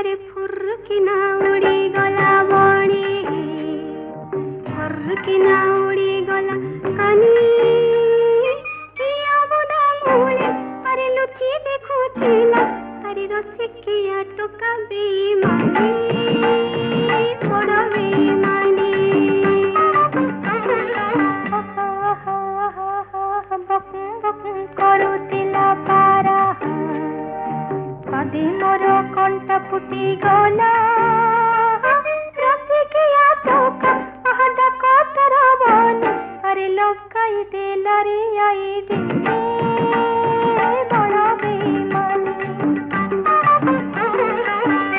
अरे फुर्किना उड़ी गला बणी फुर्किना उड़ी गला कानी किया बुदा मूले अरे लुची देखुथिला अरे रसिकिया टोका बेईमानी बड़ बेईमानी करुतिला पारा कदी मोर कंठ फुटी गला रसिकिया टोका डका तरवन अरे लौकाई देला रे आई दे